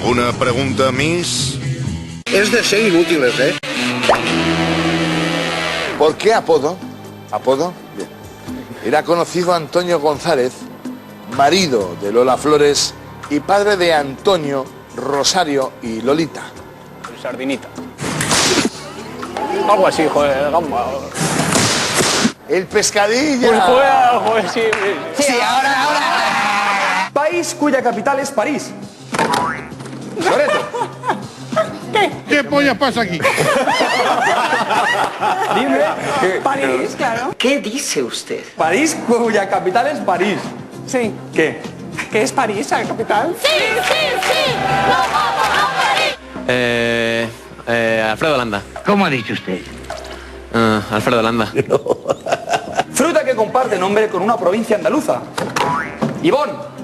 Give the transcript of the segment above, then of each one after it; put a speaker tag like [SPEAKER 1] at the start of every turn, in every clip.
[SPEAKER 1] ¿Alguna pregunta, Miss?
[SPEAKER 2] Es de ser inútiles, ¿eh?
[SPEAKER 3] ¿Por qué apodo? ¿Apodo? Bien. Era conocido Antonio González, marido de Lola Flores y padre de Antonio, Rosario y Lolita.
[SPEAKER 4] Sardinita. Algo así, joder, gamba.
[SPEAKER 3] El pescadilla.
[SPEAKER 4] Pues joder, sí.
[SPEAKER 5] Sí, ahora.
[SPEAKER 6] País cuya capital es París. Loreto.
[SPEAKER 7] ¿Qué pollas pasa aquí?
[SPEAKER 6] Dime.
[SPEAKER 5] París, claro.
[SPEAKER 8] ¿Qué dice usted?
[SPEAKER 6] País cuya capital es París.
[SPEAKER 5] Sí.
[SPEAKER 6] ¿Qué?
[SPEAKER 5] ¿Qué es París, la capital?
[SPEAKER 9] ¡Sí, sí, sí! ¡Nos vamos a París!
[SPEAKER 10] Alfredo Landa.
[SPEAKER 8] ¿Cómo ha dicho usted?
[SPEAKER 10] Alfredo Landa.
[SPEAKER 6] Fruta que comparte nombre con una provincia andaluza. Ivón.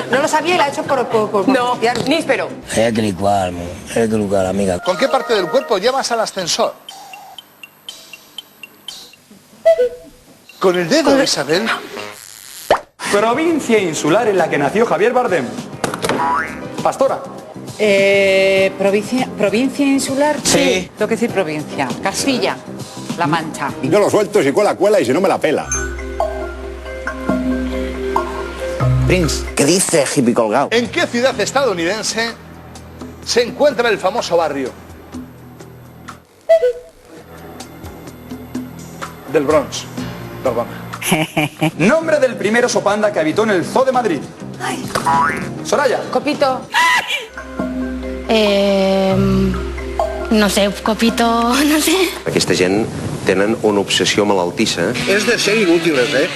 [SPEAKER 5] No lo sabía y la ha hecho por no, níspero.
[SPEAKER 8] Hay que licuar, amiga.
[SPEAKER 3] ¿Con qué parte del cuerpo llevas al ascensor? ¿Con el dedo, Isabel?
[SPEAKER 6] Provincia insular en la que nació Javier Bardem. Pastora.
[SPEAKER 5] Provincia insular.
[SPEAKER 6] Sí.
[SPEAKER 5] Tengo que decir provincia. Castilla, La Mancha.
[SPEAKER 7] Yo lo suelto, si cuela y si no me la pela.
[SPEAKER 8] Prince, ¿qué dice hippie colgado?
[SPEAKER 3] ¿En qué ciudad estadounidense se encuentra el famoso barrio del Bronx? Perdona.
[SPEAKER 6] Nombre del primer oso panda que habitó en el Zoo de Madrid. Soraya.
[SPEAKER 5] Copito.
[SPEAKER 9] No sé, Copito, no sé.
[SPEAKER 11] Aquesta gent tenen una obsessió malaltissa.
[SPEAKER 2] Es de ser inútiles, ¿eh?